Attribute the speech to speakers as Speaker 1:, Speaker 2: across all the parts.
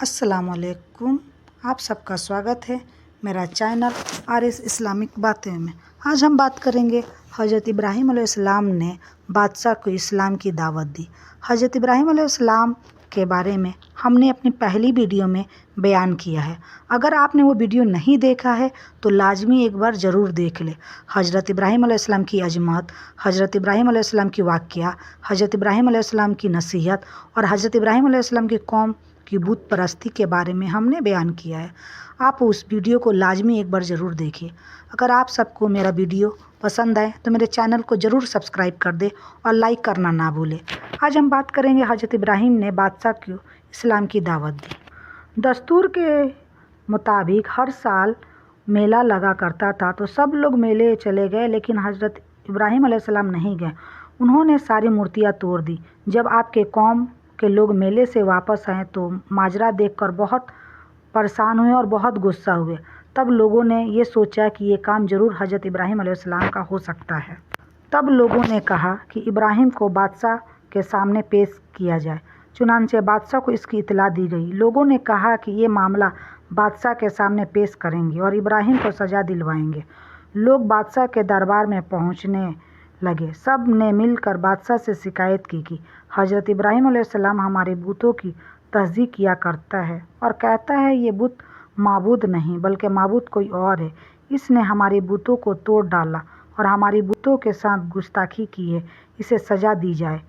Speaker 1: अस्सलाम वालेकुम। आप सबका स्वागत है मेरा चैनल आरएस इस्लामिक बातें में। आज हम बात करेंगे हज़रत इब्राहीम अलैहिस्सलाम ने बादशाह को इस्लाम की दावत दी। हज़रत इब्राहीम अलैहिस्सलाम के बारे में हमने अपनी पहली वीडियो में बयान किया है। अगर आपने वो वीडियो नहीं देखा है तो लाजमी एक बार ज़रूर देख ले। हज़रत इब्राहीम अलैहिस्सलाम की अजमत, हज़रत इब्राहीम अलैहिस्सलाम की वाक़या, हज़रत इब्राहीम अलैहिस्सलाम की नसीहत और हज़रत इब्राहीम अलैहिस्सलाम की कौम की बुत परस्ती के बारे में हमने बयान किया है। आप उस वीडियो को लाजमी एक बार ज़रूर देखिए। अगर आप सबको मेरा वीडियो पसंद आए तो मेरे चैनल को ज़रूर सब्सक्राइब कर दे और लाइक करना ना भूलें। आज हम बात करेंगे हज़रत इब्राहीम ने बादशाह को इस्लाम की दावत दी। दस्तूर के मुताबिक हर साल मेला लगा करता था, तो सब लोग मेले चले गए, लेकिन हज़रत इब्राहीम अलैहिस्सलाम नहीं गए। उन्होंने सारी मूर्तियाँ तोड़ दी। जब आपके कौम के लोग मेले से वापस आए तो माजरा देखकर बहुत परेशान हुए और बहुत गुस्सा हुए। तब लोगों ने ये सोचा कि ये काम ज़रूर हज़रत इब्राहीम अलैहिस्सलाम का हो सकता है। तब लोगों ने कहा कि इब्राहीम को बादशाह के सामने पेश किया जाए। चुनांचे बादशाह को इसकी इत्तला दी गई। लोगों ने कहा कि ये मामला बादशाह के सामने पेश करेंगे और इब्राहीम को सज़ा दिलवाएंगे। लोग बादशाह के दरबार में पहुंचने लगे। सब ने मिलकर बादशाह से शिकायत की कि हज़रत इब्राहीम अलैहिस्सलाम हमारे बुतों की तस्दीक किया करता है और कहता है ये बुत माबूद नहीं बल्कि माबूद कोई और है। इसने हमारे बुतों को तोड़ डाला और हमारी बुतों के साथ गुस्ताखी की है। इसे सज़ा दी जाए।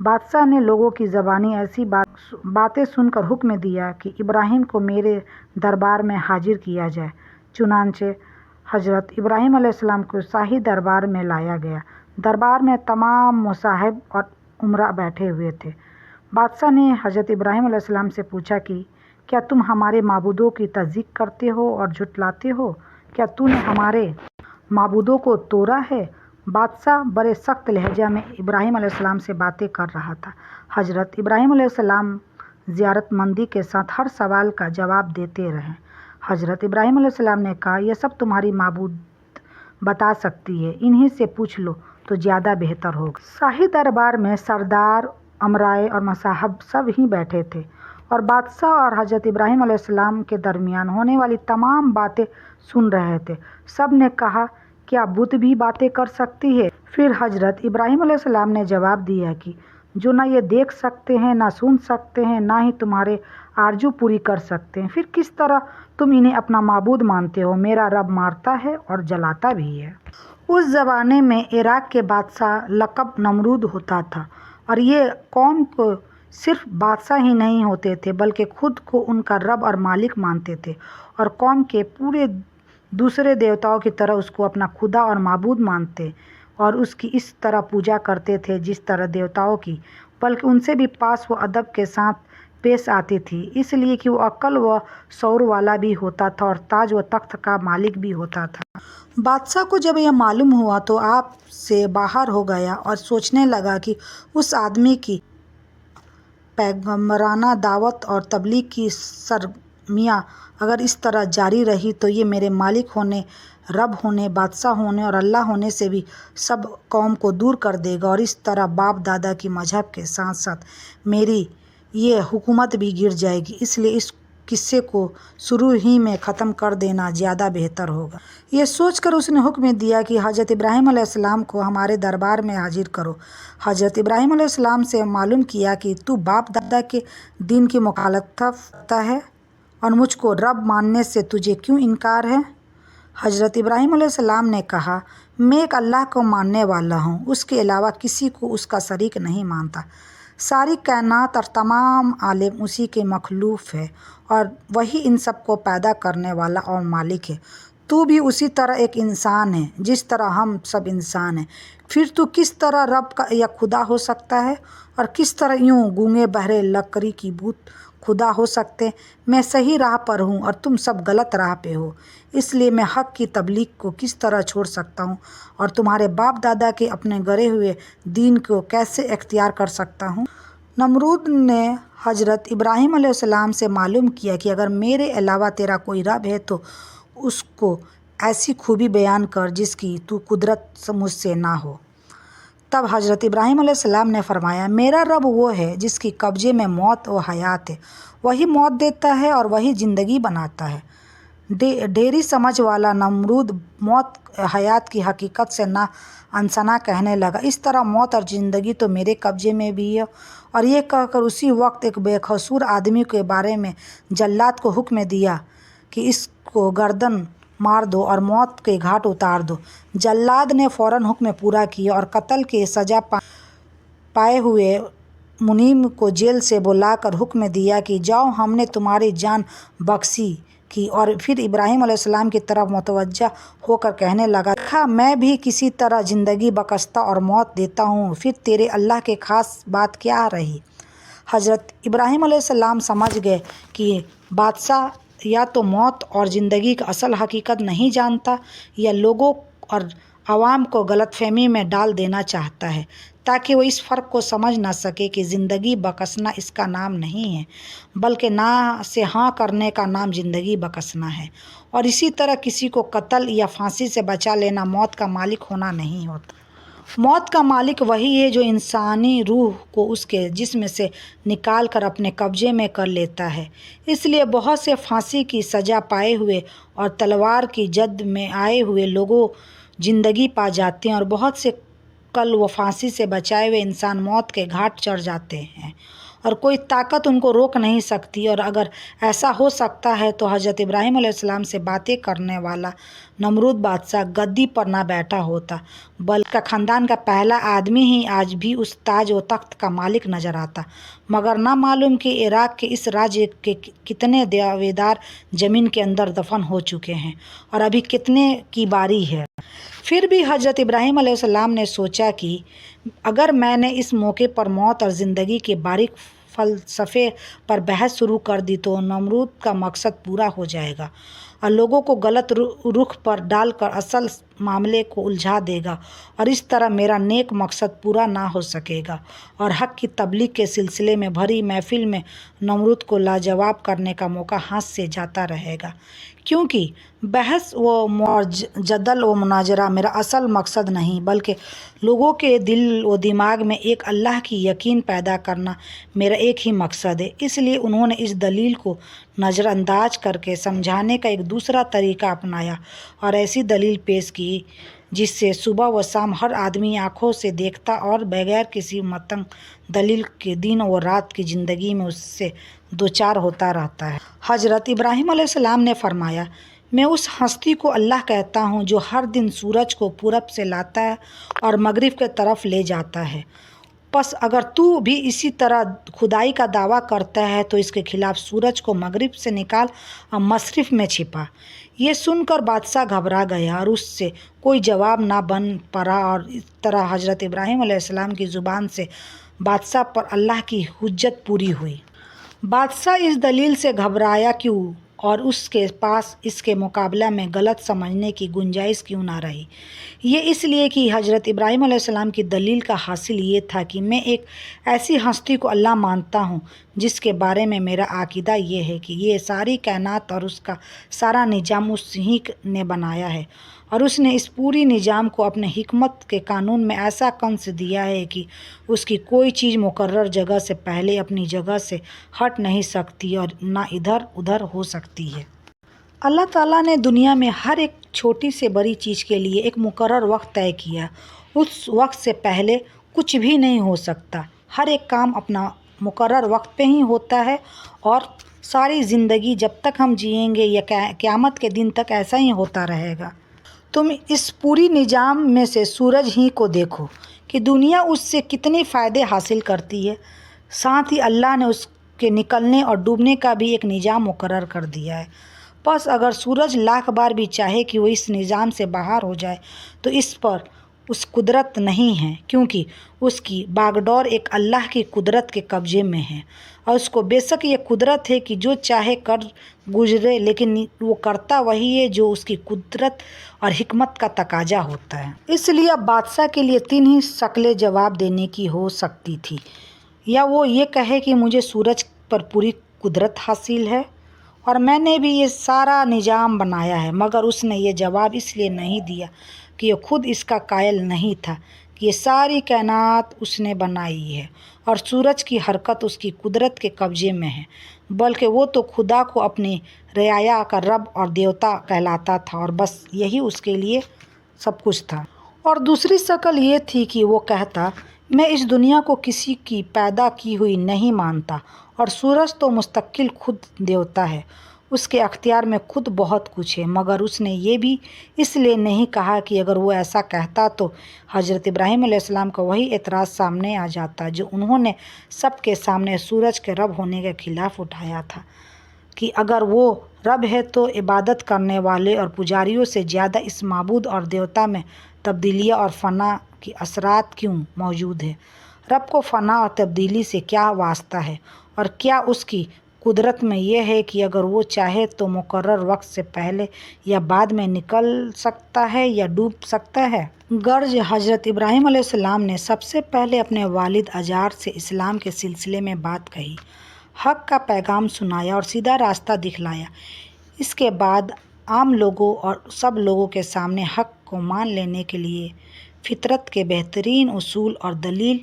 Speaker 1: बादशाह ने लोगों की ज़बानी ऐसी बातें सुनकर हुक्म दिया कि इब्राहीम को मेरे दरबार में हाजिर किया जाए। चुनांचे हज़रत इब्राहीम अलैहिस्सलाम को शाही दरबार में लाया गया। दरबार में तमाम मुसाहिब और उमरा बैठे हुए थे। बादशाह ने हज़रत इब्राहीम अलैहिस्सलाम से पूछा कि क्या तुम हमारे माबूदों की तस्दीक करते हो और झुटलाते हो? क्या तूने हमारे माबूदों को तोड़ा है? बादशाह बड़े सख्त लहजा में इब्राहीम अलैहिस्सलाम से बातें कर रहा था। हज़रत इब्राहीम अलैहिस्सलाम ज़ियारतमंदी के साथ हर सवाल का जवाब देते रहे। हज़रत इब्राहीम अलैहिस्सलाम ने कहा, यह सब तुम्हारी माबूद बता सकती है, इन्हीं से पूछ लो तो ज़्यादा बेहतर होगा। शाही दरबार में सरदार, अमराए और मसाहब सब ही बैठे थे और बादशाह और हज़रत इब्राहीम अलैहिस्सलाम के दरमियान होने वाली तमाम बातें सुन रहे थे। सब ने कहा, क्या बुत भी बातें कर सकती है? फिर हज़रत इब्राहीम अलैहिस्सलाम ने जवाब दिया कि जो ना ये देख सकते हैं, ना सुन सकते हैं, ना ही तुम्हारे आरजू पूरी कर सकते हैं, फिर किस तरह तुम इन्हें अपना माबूद मानते हो? मेरा रब मारता है और जलाता भी है। उस ज़माने में इराक़ के बादशाह लक़ब नमरूद होता था और ये कौम को सिर्फ बादशाह ही नहीं होते थे बल्कि खुद को उनका रब और मालिक मानते थे और कौम के पूरे दूसरे देवताओं की तरह उसको अपना खुदा और माबूद मानते और उसकी इस तरह पूजा करते थे जिस तरह देवताओं की, बल्कि उनसे भी पास वो अदब के साथ पेश आती थी, इसलिए कि वो अक्ल व शऊर वाला भी होता था और ताज व तख्त का मालिक भी होता था। बादशाह को जब यह मालूम हुआ तो आप से बाहर हो गया और सोचने लगा कि उस आदमी की पैगंबराना दावत और तबलीग की सरगर्मियाँ अगर इस तरह जारी रही तो ये मेरे मालिक होने, रब होने, बादशाह होने और अल्लाह होने से भी सब कौम को दूर कर देगा और इस तरह बाप दादा की मजहब के साथ साथ मेरी ये हुकूमत भी गिर जाएगी। इसलिए इस किस्से को शुरू ही में ख़त्म कर देना ज़्यादा बेहतर होगा। ये सोचकर उसने हुक्म दिया कि हज़रत इब्राहीम अलैहिस्सलाम को हमारे दरबार में हाजिर करो। हज़रत इब्राहीम अलैहिस्सलाम से मालूम किया कि तू बाप दादा के दीन की मुखालफत करता है और मुझको रब मानने से तुझे क्यों इनकार है? हज़रत इब्राहीम अलैहिस्सलाम ने कहा, मैं एक अल्लाह को मानने वाला हूँ, उसके अलावा किसी को उसका शरीक नहीं मानता। सारी कायनात और तमाम आलम उसी के मखलूक है और वही इन सब को पैदा करने वाला और मालिक है। तू भी उसी तरह एक इंसान है जिस तरह हम सब इंसान हैं। फिर तू किस तरह रब का या खुदा हो सकता है और किस तरह यूँ गूंगे बहरे लकड़ी की बूत खुदा हो सकते? मैं सही राह पर हूँ और तुम सब गलत राह पे हो, इसलिए मैं हक़ की तबलीग को किस तरह छोड़ सकता हूँ और तुम्हारे बाप दादा के अपने गड़े हुए दीन को कैसे इख्तियार कर सकता हूँ? नमरूद ने हज़रत इब्राहीम अलैहिस्सलाम से मालूम किया कि अगर मेरे अलावा तेरा कोई रब है तो उसको ऐसी खूबी बयान कर जिसकी तू कुदरत मुझसे ना हो। तब हज़रत इब्राहीम अलैहिस्सलाम ने फरमाया, मेरा रब वो है जिसकी कब्ज़े में मौत व हयात है, वही मौत देता है और वही ज़िंदगी बनाता है। ढेरी समझ वाला नमरूद मौत हयात की हकीकत से ना अनसना कहने लगा, इस तरह मौत और ज़िंदगी तो मेरे कब्ज़े में भी है। और ये कहकर उसी वक्त एक बेकसूर आदमी के बारे में जल्लाद को हुक्म दिया कि इसको गर्दन मार दो और मौत के घाट उतार दो। जल्लाद ने फ़ौरन हुक्म पूरा किया और कत्ल की सज़ा पाए हुए मुनीम को जेल से बुलाकर हुक्म दिया कि जाओ, हमने तुम्हारी जान बख्शी की। और फिर इब्राहीम अलैहिस्सलाम की तरफ मुतवज्जा होकर कहने लगा, देखा मैं भी किसी तरह ज़िंदगी बख्शता और मौत देता हूँ, फिर तेरे अल्लाह के ख़ास बात क्या रही। हज़रत इब्राहीम अलैहिस्सलाम समझ गए कि बादशाह या तो मौत और ज़िंदगी का असल हकीकत नहीं जानता या लोगों और आवाम को गलतफहमी में डाल देना चाहता है, ताकि वो इस फ़र्क को समझ ना सके कि ज़िंदगी बख्शना इसका नाम नहीं है, बल्कि ना से हाँ करने का नाम ज़िंदगी बख्शना है। और इसी तरह किसी को कत्ल या फांसी से बचा लेना मौत का मालिक होना नहीं होता। मौत का मालिक वही है जो इंसानी रूह को उसके जिस्म से निकाल कर अपने कब्ज़े में कर लेता है। इसलिए बहुत से फांसी की सज़ा पाए हुए और तलवार की जद में आए हुए लोगों ज़िंदगी पा जाते हैं, और बहुत से कल व फांसी से बचाए हुए इंसान मौत के घाट चढ़ जाते हैं और कोई ताकत उनको रोक नहीं सकती। और अगर ऐसा हो सकता है तो हज़रत इब्राहीम अलैहिस्सलाम से बातें करने वाला नमरूद बादशाह गद्दी पर ना बैठा होता, बल्कि ख़ानदान का पहला आदमी ही आज भी उस ताज व तख्त का मालिक नज़र आता। मगर ना मालूम कि इराक़ के इस राज्य के कितने दावेदार ज़मीन के अंदर दफन हो चुके हैं और अभी कितने की बारी है। फिर भी हज़रत इब्राहीम अलैहिस्सलाम ने सोचा कि अगर मैंने इस मौके पर मौत और ज़िंदगी के बारीक फ़लसफ़े पर बहस शुरू कर दी तो नमरूद का मकसद पूरा हो जाएगा और लोगों को गलत रुख पर डालकर असल मामले को उलझा देगा, और इस तरह मेरा नेक मकसद पूरा ना हो सकेगा और हक़ की तबलीग के सिलसिले में भरी महफिल में नमरूद को लाजवाब करने का मौका हाथ से जाता रहेगा। क्योंकि बहस व जदल व मुनाजरा मेरा असल मकसद नहीं, बल्कि लोगों के दिल व दिमाग में एक अल्लाह की यकीन पैदा करना मेरा एक ही मकसद है। इसलिए उन्होंने इस दलील को नज़रअंदाज करके समझाने का एक दूसरा तरीका अपनाया और ऐसी दलील पेश की जिससे सुबह व शाम हर आदमी आँखों से देखता और बगैर किसी मतंग दलील के दिन व रात की ज़िंदगी में उससे दो चार होता रहता है। हज़रत इब्राहीम अलैहिस्सलाम ने फरमाया, मैं उस हस्ती को अल्लाह कहता हूँ जो हर दिन सूरज को पूरब से लाता है और मगरिब के तरफ ले जाता है। बस अगर तू भी इसी तरह खुदाई का दावा करता है तो इसके खिलाफ सूरज को मगरिब से निकाल और मशरिफ़ में छिपा। ये सुनकर बादशाह घबरा गया और उससे कोई जवाब ना बन पड़ा, और इस तरह हज़रत इब्राहीम अलैहिस्सलाम की ज़ुबान से बादशाह पर अल्लाह की हुज्जत पूरी हुई। बादशाह इस दलील से घबराया क्यों और उसके पास इसके मुकाबला में गलत समझने की गुंजाइश क्यों ना रही। ये इसलिए कि हज़रत इब्राहीम अलैहिस्सलाम की दलील का हासिल ये था कि मैं एक ऐसी हस्ती को अल्लाह मानता हूँ जिसके बारे में मेरा अक़ीदा ये है कि ये सारी कायनात और उसका सारा निज़ाम उस ही ने बनाया है, और उसने इस पूरी निज़ाम को अपने हिकमत के कानून में ऐसा कंस दिया है कि उसकी कोई चीज़ मुकर्रर जगह से पहले अपनी जगह से हट नहीं सकती और ना इधर उधर हो सकती है। अल्लाह ताला ने दुनिया में हर एक छोटी से बड़ी चीज़ के लिए एक मुकर्रर वक्त तय किया। उस वक्त से पहले कुछ भी नहीं हो सकता। हर एक काम अपना मुकर्रर वक्त पे ही होता है और सारी ज़िंदगी जब तक हम जिएंगे या क़यामत के दिन तक ऐसा ही होता रहेगा। तुम इस पूरी निज़ाम में से सूरज ही को देखो कि दुनिया उससे कितने फ़ायदे हासिल करती है। साथ ही अल्लाह ने उसके निकलने और डूबने का भी एक निज़ाम मुकर्रर कर दिया है। बस अगर सूरज लाख बार भी चाहे कि वो इस निज़ाम से बाहर हो जाए तो इस पर उस कुदरत नहीं है, क्योंकि उसकी बागडोर एक अल्लाह की कुदरत के कब्ज़े में है और उसको बेशक ये कुदरत है कि जो चाहे कर गुजरे, लेकिन वो करता वही है जो उसकी कुदरत और हिकमत का तकाजा होता है। इसलिए अब बादशाह के लिए तीन ही शक्लें जवाब देने की हो सकती थी। या वो ये कहे कि मुझे सूरज पर पूरी कुदरत हासिल है और मैंने भी ये सारा निज़ाम बनाया है, मगर उसने ये जवाब इसलिए नहीं दिया कि ये खुद इसका कायल नहीं था کہ یہ ساری کائنات اس نے بنائی ہے اور سورج کی حرکت اس کی قدرت کے قبضے میں ہے، بلکہ وہ تو خدا کو اپنی رعایا کا رب اور دیوتا کہلاتا تھا اور بس یہی اس کے لیے سب کچھ تھا۔ اور دوسری شکل یہ تھی کہ وہ کہتا میں اس دنیا کو کسی کی پیدا کی ہوئی نہیں مانتا، اور سورج تو مستقل خود دیوتا ہے، اس کے اختیار میں خود بہت کچھ ہے۔ مگر اس نے یہ بھی اس لیے نہیں کہا کہ اگر وہ ایسا کہتا تو حضرت ابراہیم علیہ السلام کا وہی اعتراض سامنے آ جاتا جو انہوں نے سب کے سامنے سورج کے رب ہونے کے خلاف اٹھایا تھا، کہ اگر وہ رب ہے تو عبادت کرنے والے اور پجاریوں سے زیادہ اس معبود اور دیوتا میں تبدیلیاں اور فنا کی اثرات کیوں موجود ہے؟ رب کو فنا اور تبدیلی سے کیا واسطہ ہے، اور کیا اس کی قدرت میں یہ ہے کہ اگر وہ چاہے تو مقرر وقت سے پہلے یا بعد میں نکل سکتا ہے یا ڈوب سکتا ہے؟ غرض حضرت ابراہیم علیہ السلام نے سب سے پہلے اپنے والد آزار سے اسلام کے سلسلے میں بات کہی، حق کا پیغام سنایا اور سیدھا راستہ دکھلایا۔ اس کے بعد عام لوگوں اور سب لوگوں کے سامنے حق کو مان لینے کے لیے فطرت کے بہترین اصول اور دلیل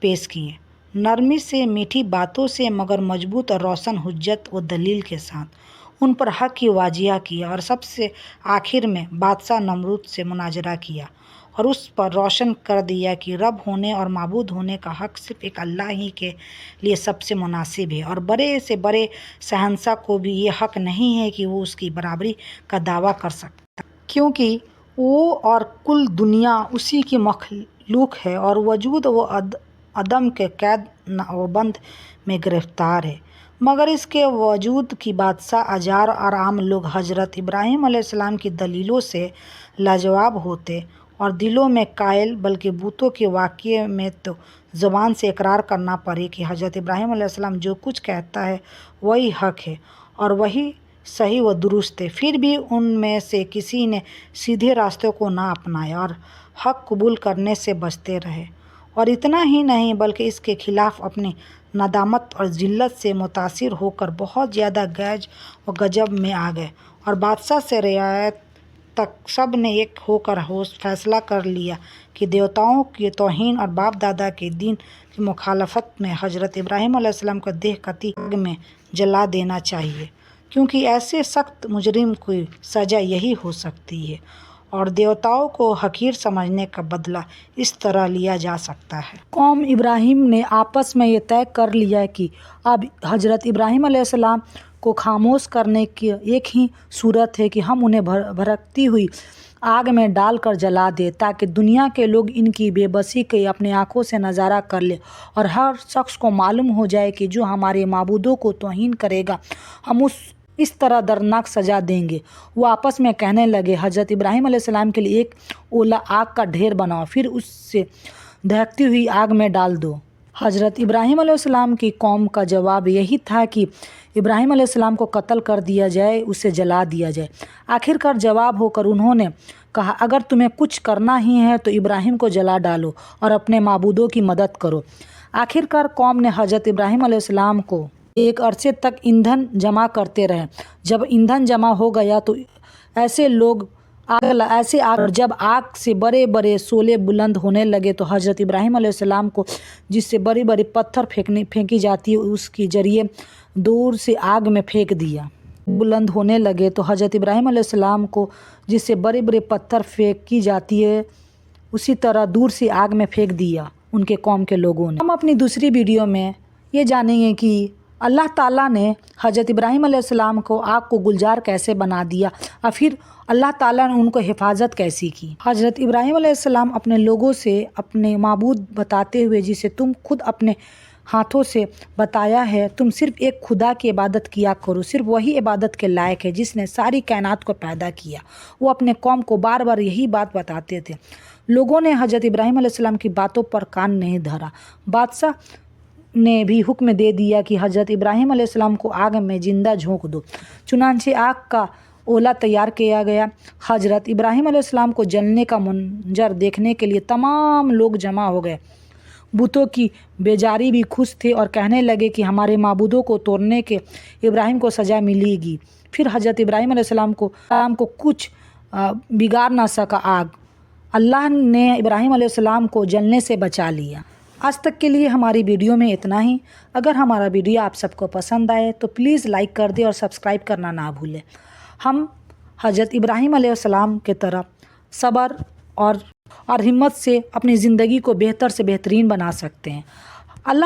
Speaker 1: پیش کیے، نرمی سے، میٹھی باتوں سے، مگر مضبوط اور روشن حجت و دلیل کے ساتھ ان پر حق کی واضح کیا، اور سب سے آخر میں بادشاہ نمرود سے مناظرہ کیا اور اس پر روشن کر دیا کہ رب ہونے اور معبود ہونے کا حق صرف ایک اللہ ہی کے لیے سب سے مناسب ہے، اور بڑے سے بڑے شہنشاہ کو بھی یہ حق نہیں ہے کہ وہ اس کی برابری کا دعویٰ کر سکتا، کیونکہ وہ اور کل دنیا اسی کی مخلوق ہے اور وجود و عدم کے قید و بند میں گرفتار ہے۔ مگر اس کے وجود کی بادشاہ آزار اور عام لوگ حضرت ابراہیم علیہ السلام کی دلیلوں سے لاجواب ہوتے اور دلوں میں قائل، بلکہ بتوں کے واقعے میں تو زبان سے اقرار کرنا پڑے کہ حضرت ابراہیم علیہ السلام جو کچھ کہتا ہے وہی حق ہے اور وہی صحیح و درست ہے۔ پھر بھی ان میں سے کسی نے سیدھے راستے کو نہ اپنایا اور حق قبول کرنے سے بچتے رہے، اور اتنا ہی نہیں بلکہ اس کے خلاف اپنی ندامت اور ذلت سے متاثر ہو کر بہت زیادہ گیج و غضب میں آ گئے، اور بادشاہ سے رعایا تک سب نے ایک ہو کر فیصلہ کر لیا کہ دیوتاؤں کی توہین اور باپ دادا کے دین کی مخالفت میں حضرت ابراہیم علیہ السلام کا دیہ قطعی آگ میں جلا دینا چاہیے، کیونکہ ایسے سخت مجرم کی سزا یہی ہو سکتی ہے، اور دیوتاؤں کو حقیر سمجھنے کا بدلہ اس طرح لیا جا سکتا ہے۔ قوم ابراہیم نے آپس میں یہ طے کر لیا کہ اب حضرت ابراہیم علیہ السلام کو خاموش کرنے کی ایک ہی صورت ہے کہ ہم انہیں بھڑکتی ہوئی آگ میں ڈال کر جلا دیں، تاکہ دنیا کے لوگ ان کی بے بسی کے اپنی آنکھوں سے نظارہ کر لیں اور ہر شخص کو معلوم ہو جائے کہ جو ہمارے معبودوں کو توہین کرے گا ہم اس طرح دردناک سزا دیں گے۔ وہ آپس میں کہنے لگے، حضرت ابراہیم علیہ السلام کے لیے ایک اولا آگ کا ڈھیر بناؤ، پھر اسے دہکتی ہوئی آگ میں ڈال دو۔ حضرت ابراہیم علیہ السلام کی قوم کا جواب یہی تھا کہ ابراہیم علیہ السلام کو قتل کر دیا جائے، اسے جلا دیا جائے۔ آخر کار جواب ہو کر انہوں نے کہا، اگر تمہیں کچھ کرنا ہی ہے تو ابراہیم کو جلا ڈالو اور اپنے معبودوں کی مدد کرو۔ آخر کار قوم نے حضرت ابراہیم علیہ السلام کو ایک عرصے تک ایندھن جمع کرتے رہے۔ جب ایندھن جمع ہو گیا تو جب آگ سے بڑے بڑے شعلے بلند ہونے لگے تو حضرت ابراہیم علیہ السلام کو جس سے بڑی بڑی پتھر پھینکی جاتی ہے اس کے ذریعے دور سے آگ میں پھینک دیا۔ بلند ہونے لگے تو حضرت ابراہیم علیہ السلام کو جس سے بڑے بڑے پتھر پھینکی جاتی ہے اسی طرح دور سے آگ میں پھینک دیا ان کے قوم کے لوگوں نے۔ ہم اپنی دوسری ویڈیو میں یہ جانیں گے کہ اللہ تعالیٰ نے حضرت ابراہیم علیہ السلام کو آگ کو گلزار کیسے بنا دیا اور پھر اللہ تعالیٰ نے ان کو حفاظت کیسی کی۔ حضرت ابراہیم علیہ السلام اپنے لوگوں سے اپنے معبود بتاتے ہوئے، جسے تم خود اپنے ہاتھوں سے بتایا ہے، تم صرف ایک خدا کی عبادت کیا کرو، صرف وہی عبادت کے لائق ہے جس نے ساری کائنات کو پیدا کیا۔ وہ اپنے قوم کو بار بار یہی بات بتاتے تھے۔ لوگوں نے حضرت ابراہیم علیہ السلام کی باتوں پر کان نہیں دھرا۔ بادشاہ نے بھی حکم دے دیا کہ حضرت ابراہیم علیہ السلام کو آگ میں زندہ جھونک دو۔ چنانچہ آگ کا اولا تیار کیا گیا۔ حضرت ابراہیم علیہ السلام کو جلنے کا منظر دیکھنے کے لیے تمام لوگ جمع ہو گئے۔ بتوں کی بیزاری بھی خوش تھے اور کہنے لگے کہ ہمارے معبودوں کو توڑنے کے ابراہیم کو سزا ملے گی۔ پھر حضرت ابراہیم علیہ السلام کو کچھ بگاڑ نہ سکا۔ آگ اللہ نے ابراہیم علیہ السلام کو جلنے سے بچا لیا۔ آج تک کے لیے ہماری ویڈیو میں اتنا ہی۔ اگر ہمارا ویڈیو آپ سب کو پسند آئے تو پلیز لائک کر دیں اور سبسکرائب کرنا نہ بھولیں۔ ہم حضرت ابراہیم علیہ السلام کے طرح صبر اور ہمت سے اپنی زندگی کو بہتر سے بہترین بنا سکتے ہیں۔ اللہ